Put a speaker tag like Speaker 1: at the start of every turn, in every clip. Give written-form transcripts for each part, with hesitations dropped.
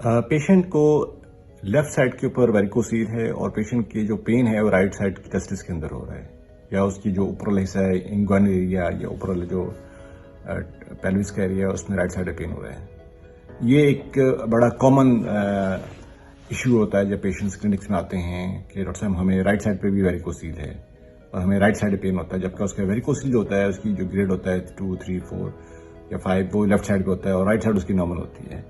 Speaker 1: Patient کو left side کے اوپر ویریکوسیل ہے اور پیشنٹ کی جو پین ہے وہ رائٹ سائڈ کی ٹیسٹس کے اندر ہو رہا ہے، یا اس کی جو اوپر حصہ ہے انگوانل ایریا یا اوپر جو پیلوس کا ایریا ہے اس میں رائٹ سائڈ پین ہو رہا ہے۔ یہ ایک بڑا کامن ایشو ہوتا ہے جب پیشنٹس کلینکس میں آتے ہیں کہ ڈاکٹر صاحب ہمیں رائٹ سائڈ پہ بھی ویریکوسیل ہے اور ہمیں رائٹ سائڈ پین ہوتا ہے، جبکہ اس کا ویریکوسیل جو ہوتا ہے اس کی جو گریڈ ہوتا ہے 2، 3، 4 یا 5 وہ لیفٹ سائڈ پہ ہوتا ہے اور رائٹ سائڈ اس کی نارمل ہوتی ہے۔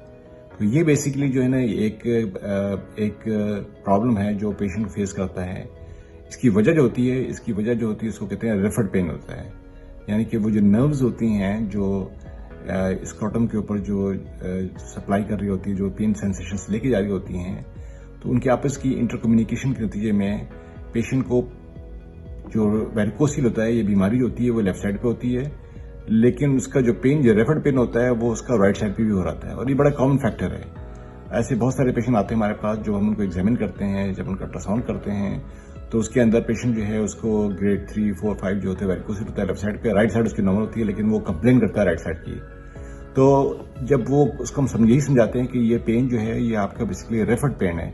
Speaker 1: تو یہ بیسیکلی جو ہے نا ایک پرابلم ہے جو پیشنٹ فیس کرتا ہے۔ اس کی وجہ جو ہوتی ہے اس کو کہتے ہیں ریفرڈ پین ہوتا ہے، یعنی کہ وہ جو نروز ہوتی ہیں جو اسکروٹم کے اوپر جو سپلائی کر رہی ہوتی ہے، جو پین سینسیشنز لے کے جا رہی ہوتی ہیں، تو ان کے آپس کی انٹر کمیونیکیشن کے نتیجے میں پیشنٹ کو جو ویریکوسیل ہوتا ہے، یہ بیماری ہوتی ہے وہ لیفٹ سائڈ پہ ہوتی ہے، لیکن اس کا جو پین جو ریفرڈ پین ہوتا ہے وہ اس کا رائٹ سائڈ پہ بھی ہو رہا ہے، اور یہ بڑا کامن فیکٹر ہے۔ ایسے بہت سارے پیشنٹ آتے ہیں ہمارے پاس، جو ہم ان کو ایگزامن کرتے ہیں، جب ان کا الٹرا ساؤنڈ کرتے ہیں تو اس کے اندر پیشنٹ جو ہے اس کو گریڈ 3، 4، 5 جو ہوتے ہیں ویریکوسیل ہوتا ہے لیفٹ سائڈ پہ، رائٹ سائڈ اس کی نارمل ہوتی ہے، لیکن وہ کمپلین کرتا ہے رائٹ سائڈ کی۔ تو جب وہ اس کو ہم یہی سمجھاتے ہیں کہ یہ پین جو ہے یہ آپ کا بیسیکلی ریفرڈ پین ہے،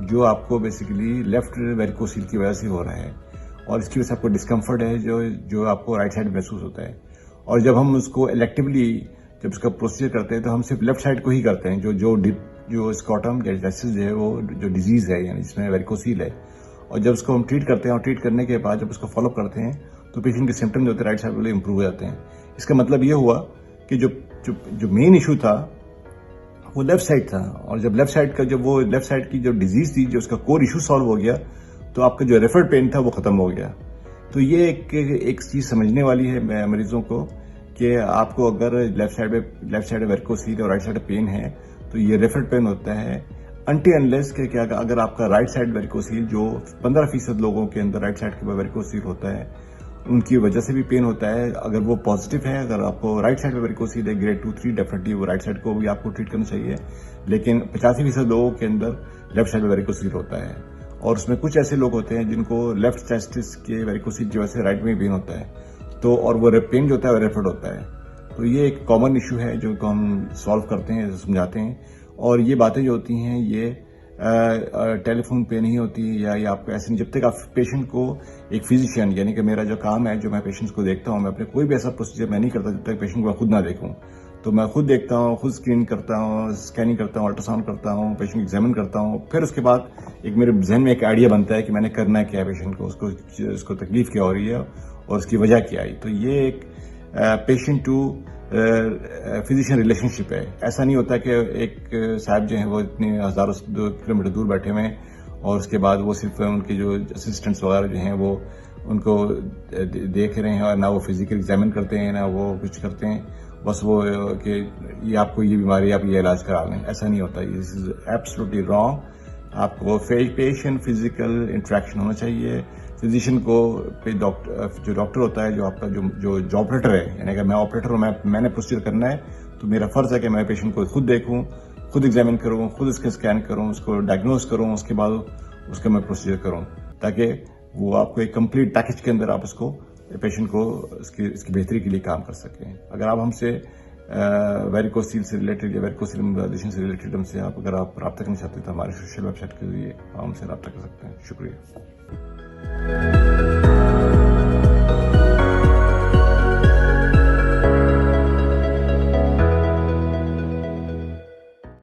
Speaker 1: جو آپ کو بیسیکلی لیفٹ ویریکوسیل کی وجہ سے ہو رہا ہے، اور اس کی وجہ سے آپ کو ڈسکمفرٹ ہے جو آپ کو رائٹ سائڈ محسوس ہوتا ہے۔ اور جب ہم اس کو الیکٹیولی جب اس کا پروسیجر کرتے ہیں تو ہم صرف لیفٹ سائڈ کو ہی کرتے ہیں، جو اسکروٹم یا ٹیسٹس جو ہے وہ جو ڈیزیز ہے، یعنی جس میں ویریکوسیل ہے، اور جب اس کو ہم ٹریٹ کرتے ہیں اور ٹریٹ کرنے کے بعد جب اس کو فالو اپ کرتے ہیں تو پیشنٹ کے سمپٹم جو ہوتے ہیں رائٹ سائڈ والے امپروو ہو جاتے ہیں۔ اس کا مطلب یہ ہوا کہ جو مین ایشو تھا وہ لیفٹ سائڈ تھا، اور جب لیفٹ سائڈ کی جو ڈیزیز تھی، جو اس کا کور ایشو سالو ہو گیا، تو آپ کا جو ریفرڈ پین تھا وہ ختم ہو گیا۔ تو یہ ایک چیز سمجھنے والی ہے مریضوں کو کہ آپ کو اگر لیفٹ سائڈ ویریکوسیل اور رائٹ سائڈ پین ہے تو یہ ریفرڈ پین ہوتا ہے، انٹی انلیس کہ اگر آپ کا رائٹ سائڈ ویریکوسیل، جو 15% لوگوں کے اندر رائٹ سائڈ کے ویریکوسیل ہوتا ہے، ان کی وجہ سے بھی پین ہوتا ہے، اگر وہ پازیٹیو ہے، اگر آپ کو رائٹ سائڈ ویریکوسیل ہے گریڈ 2، 3 ڈیفینیٹلی وہ رائٹ سائڈ کو بھی آپ کو ٹریٹ کرنا چاہیے، لیکن 85% لوگوں کے اندر لیفٹ سائڈ ویریکوسیل ہوتا ہے، اور اس میں کچھ ایسے لوگ ہوتے ہیں جن کو لیفٹ ٹیسٹس کے ویریکوسیل کی وجہ سے رائٹ میں پین ہوتا ہے، تو اور وہ پین جو ہوتا ہے وہ ریفرڈ ہوتا ہے۔ تو یہ ایک کامن ایشو ہے جو ہم سالو کرتے ہیں، سمجھاتے ہیں، اور یہ باتیں جو ہوتی ہیں یہ ٹیلی فون پہ نہیں ہوتی، یا آپ کو ایسے نہیں، جب تک آپ پیشنٹ کو ایک فزیشین، یعنی کہ میرا جو کام ہے، جو میں پیشنٹس کو دیکھتا ہوں، میں اپنے کوئی بھی ایسا پروسیجر میں نہیں کرتا جب تک پیشنٹ کو خود نہ دیکھوں۔ تو میں خود دیکھتا ہوں، خود اسکرین کرتا ہوں، اسکیننگ کرتا ہوں، الٹرا ساؤنڈ کرتا ہوں، پیشنٹ ایگزامن کرتا ہوں، پھر اس کے بعد ایک میرے ذہن میں ایک آئیڈیا بنتا ہے کہ میں نے کرنا ہے کیا ہے پیشنٹ کو، اس کو تکلیف کیا ہو رہی ہے اور اس کی وجہ کیا آئی۔ تو یہ ایک پیشنٹ ٹو فزیشین ریلیشن شپ ہے۔ ایسا نہیں ہوتا کہ ایک صاحب جو ہیں وہ اتنے ہزاروں کلومیٹر دور بیٹھے ہوئے ہیں اور اس کے بعد وہ صرف ان کے جو اسسٹنٹس وغیرہ جو ہیں وہ ان کو دیکھ رہے ہیں، اور نہ وہ فزیکل ایگزامن کرتے ہیں، نہ وہ کچھ کرتے ہیں، بس وہ کہ یہ آپ کو یہ بیماری ہے، آپ یہ علاج کرا لیں۔ ایسا نہیں ہوتا، دس از ایبسولوٹلی رانگ۔ آپ کو پیشنٹ فزیکل انٹریکشن ہونا چاہیے۔ فزیشین کو جو ڈاکٹر ہوتا ہے، جو آپ کا جو آپریٹر ہے، یعنی اگر میں آپریٹر ہوں، میں نے پروسیجر کرنا ہے تو میرا فرض ہے کہ میں پیشنٹ کو خود دیکھوں، خود ایگزامن کروں، خود اس کا اسکین کروں، اس کو ڈائگنوز کروں، اس کے بعد اس کا میں پروسیجر کروں، تاکہ وہ آپ کو ایک کمپلیٹ پیکج کے اندر آپ اس کو پیشنٹ کو اس کی بہتری کے لیے کام کر سکیں۔ اگر آپ ہم سے ویریکوسیل سے ریلیٹڈ یا ویریکوسیل امبولائزیشن سے ریلیٹڈ ہم سے اگر آپ رابطہ کرنا چاہتے ہیں تو ہمارے سوشل ویب سائٹ کے ذریعے ہم سے رابطہ کر سکتے ہیں۔ شکریہ۔